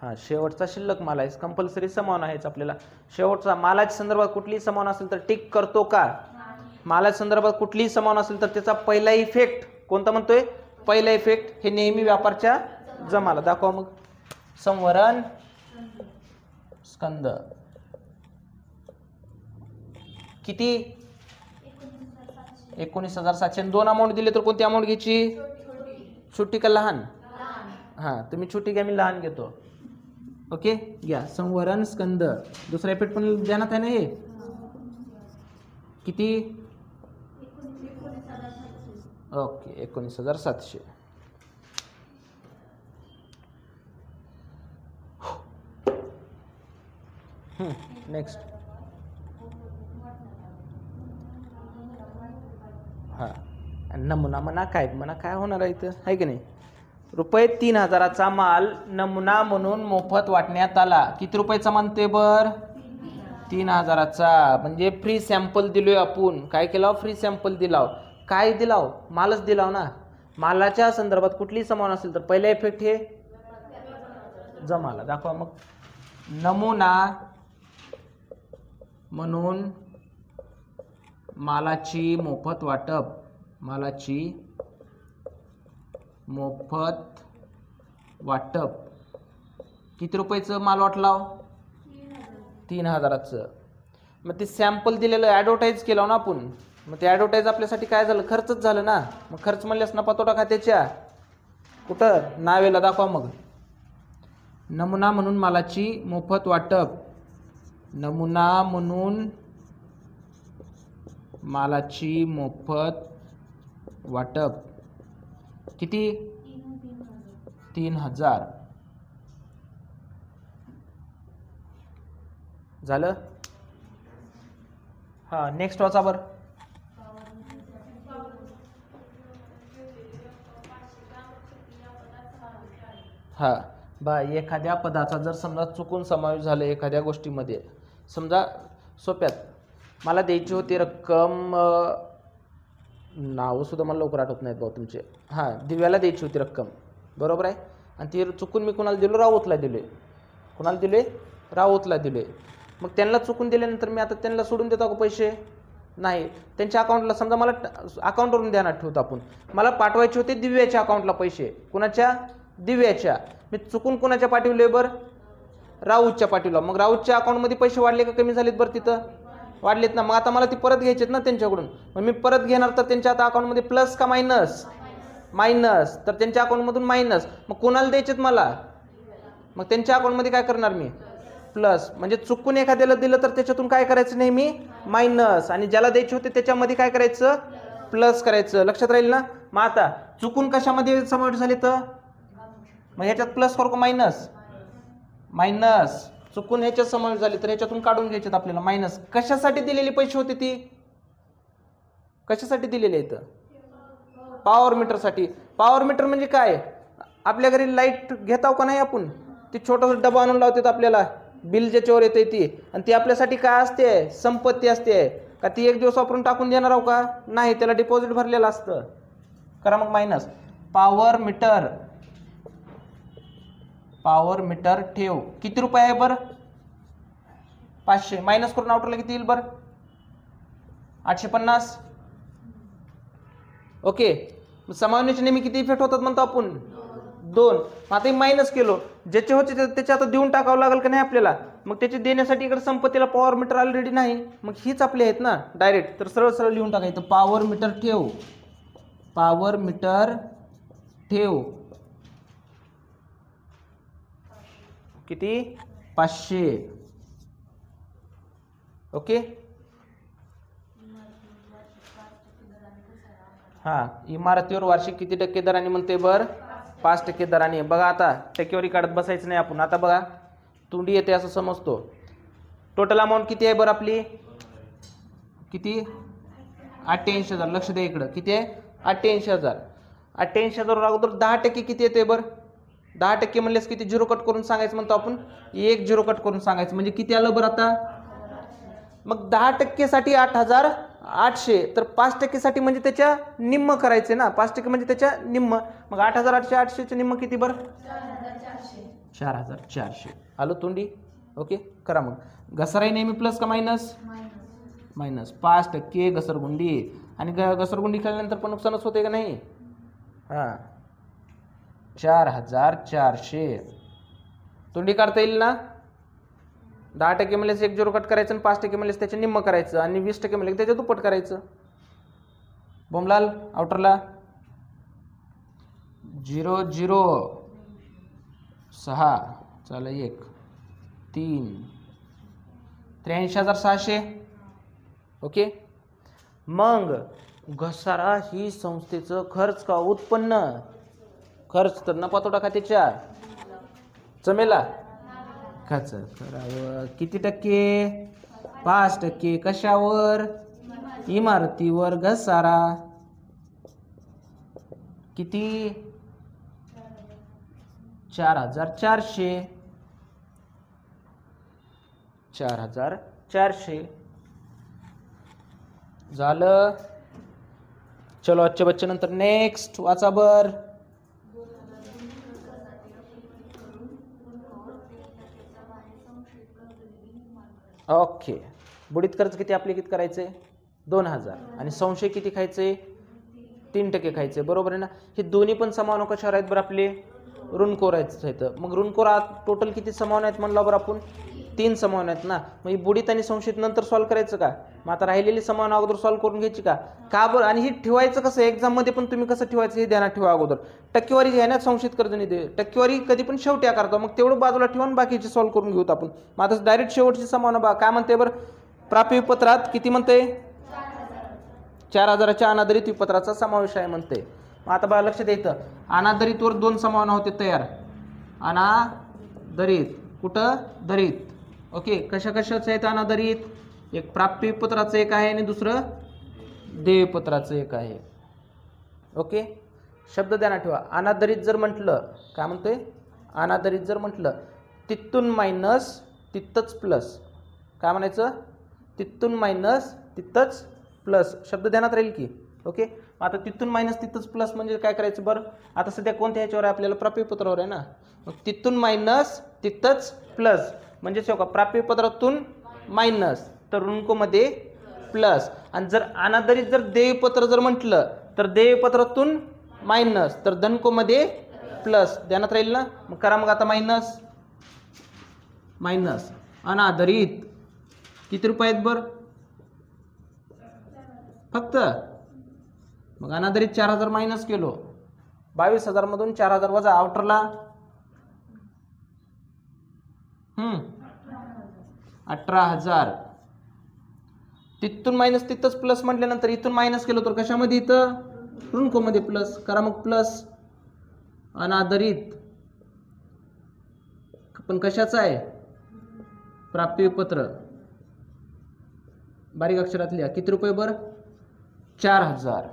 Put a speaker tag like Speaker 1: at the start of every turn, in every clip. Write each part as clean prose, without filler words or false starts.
Speaker 1: हां, शेवटचा शिल्लक माल आहे, कंपल्सरी समावून आहेच आपल्याला. शेवटचा मालाच्या संदर्भात कुठलीही समावून असेल तर टिक करतो का? मालाच्या संदर्भात कुठलीही समावून असेल तर त्याचा पहिला इफेक्ट कोणता म्हणतोय? पहिला इफेक्ट हे नेहमी व्यापारच्या जमाला. दाखवा मग. संवरण स्कंद किती? 19,700. दोन अमाऊंट दिले तर कोणती अमाऊंट घ्यायची? छोटी का लहान? हां, तुम्ही छोटी घ्या, मी लहान घेतो. ओके, घ्या. संवरण स्कंद. दुसरा इफेक्ट पण ध्यानात आहे ना हे? किती? ओके, 19,700. नेक्स्ट. हां, नमुना म्हणा काय होणार आहे इथं, आहे की नाही? रुपये 3,000चा माल नमुना म्हणून मोफत वाटण्यात आला. किती रुपयाचा म्हणते बर? 3,000चा. म्हणजे फ्री सॅम्पल दिलोय आपण. काय केलं? फ्री सॅम्पल दिलाव. काय दिलाव? मालच दिलाव ना. मालाच्या संदर्भात कुठलीही समावून असेल तर पहिला इफेक्ट हे जमाला. दाखवा मग. नमुना म्हणून मालाची मोफत वाटप. किती रुपयाचं माल वाटलाव? 3,000चं. मग ते सॅम्पल दिलेलं ॲडव्हर्टाईज केलं ना आपण. मग ते ॲडव्हर्टाईज आपल्यासाठी काय झालं? खर्चच झालं ना. मग खर्च म्हणल्यास नफा तोटा खात्याच्या कुठं? नावेला. दाखवा मग. नमुना म्हणून मालाची मोफत वाटप. नमुना म्हणून मालाची मोफत वाटप किती? 3,000. झालं? हा, नेक्स्ट वाचा बर. हा बा, एखाद्या पदाचा जर समजा चुकून समावेश झाला एखाद्या गोष्टीमध्ये, समजा सोप्यात मला द्यायची होती रक्कम, नाव सुद्धा मला लवकर आठवत नाहीत भाऊ तुमचे. हां, दिव्याला द्यायची होती रक्कम, बरोबर आहे. आणि ती चुकून मी कुणाला दिलो? राऊतला दिले. कुणाला दिले? राऊतला दिले. मग त्यांना चुकून दिल्यानंतर मी आता त्यांना सोडून देतो का पैसे? नाही. त्यांच्या अकाउंटला समजा मला अकाउंटवरून ध्यानात ठेवतो आपण, मला पाठवायचे होते दिव्याच्या अकाउंटला पैसे. कुणाच्या? दिव्याच्या. मी चुकून कुणाच्या पाठवले बरं? राऊतच्या पाठवला. मग राऊतच्या अकाउंटमध्ये पैसे वाढले का कमी झालेत बरं? तिथं वाढलेत ना. मग आता मला ती परत घ्यायचेत ना त्यांच्याकडून. मग मी परत घेणार तर त्यांच्या आता अकाउंटमध्ये प्लस का मायनस? मायनस. तर त्यांच्या अकाउंटमधून मायनस. मग कोणाला द्यायचेत मला? मग त्यांच्या अकाउंटमध्ये काय करणार मी? प्लस. म्हणजे चुकून एखाद्याला दिलं तर त्याच्यातून काय करायचं? नेहमी मायनस. आणि ज्याला द्यायचे होते त्याच्यामध्ये काय करायचं? प्लस करायचं. लक्षात राहील ना. मग आता चुकून कशामध्ये समावेश झाले तर मग ह्याच्यात प्लस करू का मायनस? मायनस. चुकून ह्याच्यात समावेश झाले तर ह्याच्यातून काढून घ्यायचे आपल्याला मायनस. कशासाठी दिलेले पैसे होते ती? कशासाठी दिलेले आहेत? पॉवर मीटरसाठी. पॉवर मीटर म्हणजे काय? आपल्या घरी लाईट घेताव का नाही आपण? ती छोटासा डबा आणून लावतात आपल्याला, बिल ज्याच्यावर येते ती. आणि ती आपल्यासाठी काय असते? संपत्ती असते. का ती एक दिवस वापरून टाकून देणार आहो का? नाही, त्याला डिपॉझिट भरलेलं असतं. करा मग minus. Power meter. Power meter ठेव. किती रुपये आहे बरं? 500. मायनस करून आउटरला किती येईल बरं? 850. ओके. समावण्याचे नेहमी किती इफेक्ट होतात म्हणतो आपण? 2. आता मायनस केलो, ज्याचे होते त्याचे आता देऊन टाकावं लागेल का नाही आपल्याला? मग त्याचे देण्यासाठी इकडे संपत्तीला पॉवर मीटर ऑलरेडी नाही. मग हीच आपली आहेत ना डायरेक्ट. तर सरळ सरळ लिहून टाकायचं. पॉवर मीटर ठेव. पॉवर मीटर ठेव किती? 500. ओके. हा, इमारतीवर वार्षिक किती टक्के दराने म्हणते बर? 5% दराने. बघा आता टक्केवारी काढत बसायचं नाही आपण. आता बघा तोंडी येते असं समजतो. टोटल अमाऊंट किती आहे बरं आपली? किती? 88,000. लक्ष द्या इकडं. किती आहे? 88,000. 88,000 अगोदर 10% किती येते बरं? 10% म्हणलेस किती? 0 कट करून सांगायचं म्हणतो आपण. 1 0 कट करून सांगायचं. म्हणजे किती आलं बरं आता? मग 10% साठी 8,800. तर 5% साठी म्हणजे त्याच्या निम्म करायचे ना. 5% म्हणजे त्याच्या निम्म. मग 8,800 चे निम्म किती बरं? 4,400 आलं तोंडी. ओके करा मग. घसाराही नेहमी प्लस का मायनस? मायनस. 5% घसरगुंडी. आणि घसरगुंडी केल्यानंतर पण नुकसानच होते का नाही? हां 4,400 तोंडी काढता येईल ना? 10% म्हणल्यास 1 0 कट करायचं आणि 5% म्हणल्यास त्याचे निम्म करायचं आणि 20% म्हणलं त्याच्या दुप्पट करायचं. बोमलाल आउटरला 0 0 6 चला 1 3 83,600. ओके. मग घसारा ही संस्थेचं खर्च का उत्पन्न? खर्च तर नफा तोटा खात्याच्या जमेला खर्च करावं. किती टक्के? 5%. कशावर? इमारतीवर घसारा. किती? 4,400. 4,400 झालं. चलो आजच्या बच्चे नंतर नेक्स्ट वाचा बर. ओके. बुडीत कर्ज किती आपले किती करायचे? 2,000. आणि संशय किती खायचे? 3% खायचे. बरोबर आहे ना? हे दोन्ही पण समान कशावर आहेत बरं आपले? ऋणकोर आहेत. मग ऋणकोर टोटल किती समान आहेत म्हणलं बरं आपण? 3 समान आहेत ना. मग बुडीत आणि संशयित नंतर सॉल्व्ह करायचं का? मग आता राहिलेली समान अगोदर सॉल्व्ह करून घ्यायची का? का बरं? आणि हे ठेवायचं कसं? एक्झाम मध्ये पण तुम्ही कसं ठेवायचं हे ध्यानात ठेवा. अगोदर टक्केवारी जी आहे ना संशयित कर्ज निधी, टक्केवारी कधी पण शेवटी आकारतो. मग तेवढं बाजूला ठेवून बाकीचे सॉल्व्ह करून घेऊत आपण. मग आता डायरेक्ट शेवटची समान काय म्हणते बरं? प्राप्य विपत्रात किती म्हणते? 4,000च्या अनादरित विपत्राचा समावेश आहे म्हणते. मग आता बघा लक्ष द्यायचं. अनादरितवर 2 समावना होते तयार. अनादरित कुठं? दरित. ओके. कशा कशाचं आहेत अनादरित? एक प्राप्य विपत्राचं एक आहे आणि दुसरं देयपत्राचं एक आहे. ओके. शब्द ध्यानात ठेवा. अनादरित जर म्हटलं काय म्हणतोय? अनादरित जर म्हटलं तिथून मायनस तिथंच प्लस. काय म्हणायचं? तिथून मायनस तिथंच प्लस. शब्द ध्यानात राहील की? ओके. आता तिथून मायनस तिथंच प्लस म्हणजे काय करायचं बरं? आता सध्या कोणत्या ह्याच्यावर आहे? आपल्याला प्राप्यपत्रावर आहे ना. मग तिथून मायनस तिथंच प्लस म्हणजे का प्राप्यपत्रातून मायनस तर ऋणकोमध्ये प्लस. आणि जर अनादरित जर देयपत्र जर म्हटलं तर देयपत्रातून मायनस तर धनकोमध्ये प्लस. ध्यानात राहील ना? मग करा मग आता मायनस मायनस अनादरित किती रुपये आहेत बरं? फक्त. मग अनादरित 4,000 मायनस केलो. 22,000 मधून 4,000 वजा. आउटरला 18,000. तिथून मायनस तिथंच प्लस म्हटल्यानंतर इथून मायनस केलं तर कशामध्ये? इथं ऋणकोमध्ये प्लस. करा मग प्लस अनादरित पण कशाचं आहे? प्राप्यपत्र. बारीक अक्षरात लिहा. किती रुपये बरं? 4,000.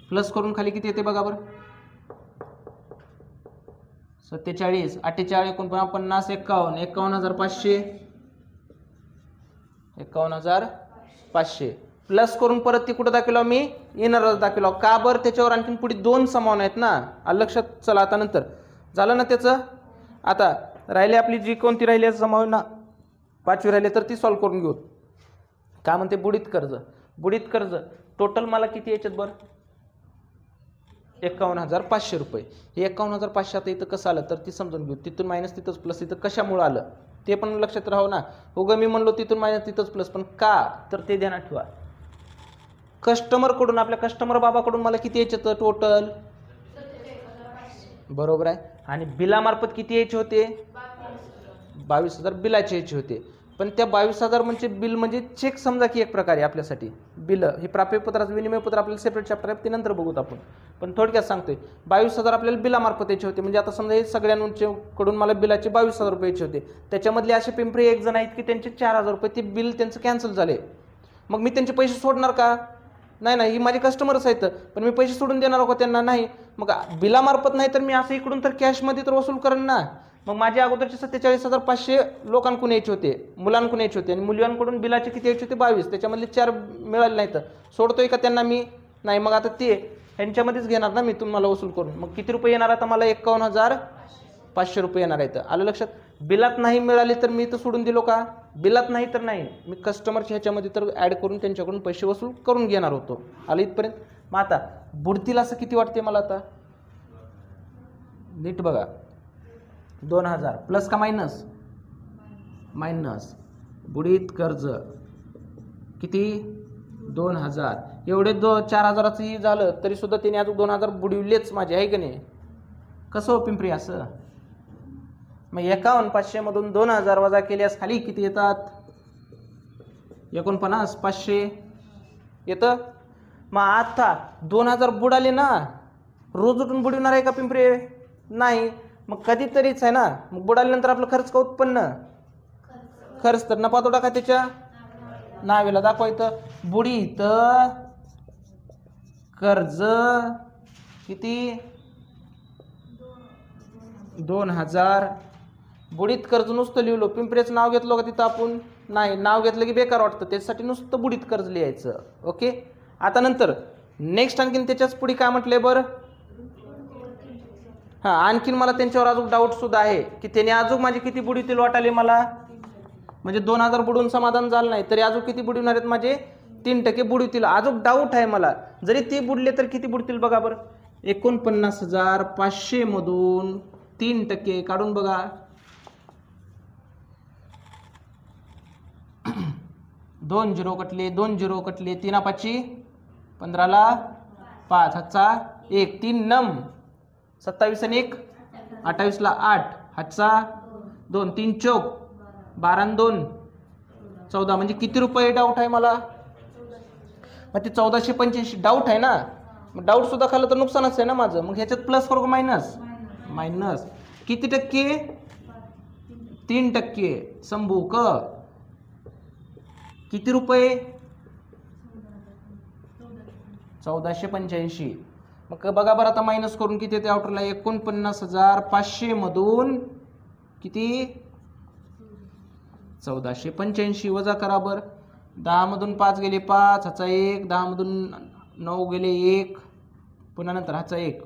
Speaker 1: प्लस करून खाली किती येते बघा बरं? 47 48 49 51 51,500 51,500 प्लस करून परत ती कुठं दाखवलं मी? येणारच दाखवलं. का बरं? त्याच्यावर आणखीन पुढे 2 समान आहेत ना. लक्षात. चला आता नंतर झालं ना त्याचं. आता राहिले आपली जी कोणती राहिली समान ना 5वी राहिले तर ती सॉल्व्ह करून घेऊ. काय म्हणते? बुडीत कर्ज. बुडीत कर्ज टोटल मला किती याच्यात बरं? 51,500 रुपये. हे 51,500 आता इथं कसं आलं तर ती समजून घेऊ. तिथून मायनस तिथंच प्लस इथं कशामुळे आलं ते पण लक्षात राहू ना. हो ग मी म्हणलो तिथून मायनस तिथंच प्लस पण का तर ते ध्यानात ठेवा. कस्टमरकडून आपल्या कस्टमर बाबाकडून मला किती यायचं टोटल? बरोबर आहे. आणि बिलामार्फत किती यायचे होते? 22,000 बिलाचे यायचे होते. पण त्या 22,000 म्हणजे बिल म्हणजे चेक समजा की एक प्रकारे आपल्यासाठी बिल. हे प्राप्यपत्राचं विनिमयपत्र आपल्याला सेपरेट चॅप्टर आहे ते नंतर बघूत आपण. पण थोडक्यात सांगतोय 22,000 आपल्याला बिलामार्फत यायचे होते. म्हणजे आता समजा हे सगळ्यांकडून मला बिलाचे 22,000 रुपये यायचे होते. त्याच्यामधले असे पिंपरी एक जण आहेत की त्यांचे 4,000 रुपये ते बिल त्यांचं कॅन्सल झाले. मग मी त्यांचे पैसे सोडणार का? नाही. ही माझे कस्टमरच आहेत पण मी पैसे सोडून देणार का त्यांना? नाही. मग बिलामार्फत नाही तर मी असं इकडून तर कॅशमध्ये तर वसूल करेन ना. मग माझे अगोदरचे 47,500 लोकांकडून यायचे होते, मुलांकडून यायचे होते आणि मुलांकडून बिलाचे किती यायचे होते? 22. त्याच्यामधले 4 मिळाले नाही तर सोडतोय का त्यांना मी? नाही. मग आता ते ह्यांच्यामध्येच घेणार ना मी तुम्हाला वसूल करून. मग किती रुपये येणार आता मला? 51,500 रुपये येणार आहेत. आलं लक्षात? बिलात नाही मिळाले तर मी तर सोडून दिलो का? बिलात नाही तर नाही, मी कस्टमरच्या ह्याच्यामध्ये तर ॲड करून त्यांच्याकडून पैसे वसूल करून घेणार होतो. आलं इथपर्यंत? मग आता बुडतील असं किती वाटते मला आता? नीट बघा. 2000 प्लस का मायनस? मायनस. बुडीत कर्ज किती? 2000. एवढे 4,000चं झालं तरी सुद्धा त्याने अजून 2000 बुडविलेच माझे, आहे की नाही? कसं हो पिंपरी असं? मग 51,500 मधून 2000 वजा केल्यास खाली किती येतात? 49,500 येतं. मग आता 2000 बुडाले ना, रोज उठून बुडविणार आहे का पिंपरी? नाही. मग कधीतरीच आहे ना. मग बुडाल्यानंतर आपलं खर्च का उत्पन्न? खर्च. तर नफा तोटा खात्याच्या नावेला दाखवायचं. बुडीत कर्ज किती? 2000. बुडीत कर्ज नुसतं लिहिलो, पिंपरीचं नाव घेतलं का तिथं आपण? नाही. नाव घेतलं की बेकार वाटतं, त्याच्यासाठी नुसतं बुडीत कर्ज लिहायचं. ओके. आता नंतर नेक्स्ट आणखीन त्याच्याच पुढे काय म्हटलंय बरं? हां, आणखीन मला त्यांच्यावर अजून डाऊट सुद्धा आहे की त्याने अजून माझे किती बुडीतील वाटाले मला. म्हणजे 2000 बुडून समाधान झालं नाही तरी अजून किती बुडविणार आहेत माझे? 3% बुडवतील. अजून डाऊट आहे मला, जरी ते बुडले तर किती बुडतील बघा बरं. 49,500 मधून 3% काढून बघा. 2 0 कटले, 2 0 कटले, 3 5 15ला 5 हातचा 1, 3 नम 27 आणि 1 28ला 8 हातचा 2, 3 चौक 12 आणि 2 14. म्हणजे किती रुपये डाऊट आहे मला? मग ते 1485 डाऊट आहे ना. मग डाऊट सुद्धा खाल्लं तर नुकसानच आहे ना माझं. मग ह्याच्यात प्लस करू का मायनस? मायनस. किती टक्के? 3%. संभूक किती रुपये? 1485. मग बघा बरं आता मायनस करून किती येते आउटरला? 49,500 मधून किती? 1485 वजा करा बरं. 10 मधून 5 गेले 5 हाचा 1, 10 मधून 9 गेले 1, पुन्हा नंतर हाचा 1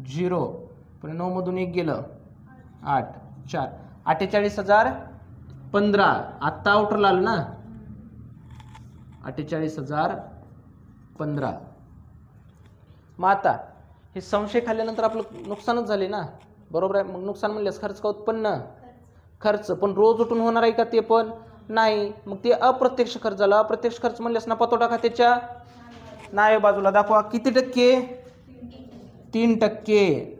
Speaker 1: 0, पुन्हा 9 मधून 1 गेलं 8 4, 48,015. आत्ता आउटरला आलं ना, 48,015. मग आता हे संशय खाल्ल्यानंतर आपलं नुकसानच झाले ना, बरोबर आहे? मग नुकसान म्हणल्यास खर्च का उत्पन्न? खर्च. पण रोज उठून होणार आहे का? ते पण नाही. मग ते अप्रत्यक्ष खर्च झाला. अप्रत्यक्ष खर्च म्हणल्यास नफा तोटा खात्याच्या नावे बाजूला दाखवा. किती टक्के? 3%.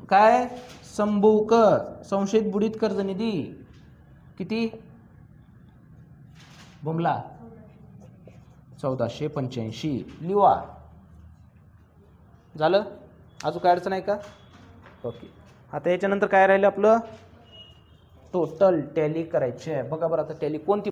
Speaker 1: काय? संभूक संशयित बुडीत कर्ज निधी किती? बुमला 1485 लिहा. झालं? अजून काय अडचण आहे का? ओके. आता याच्यानंतर काय राहिलं आपलं? टोटल टॅली करायची आहे. बघा बरं आता टॅली कोणती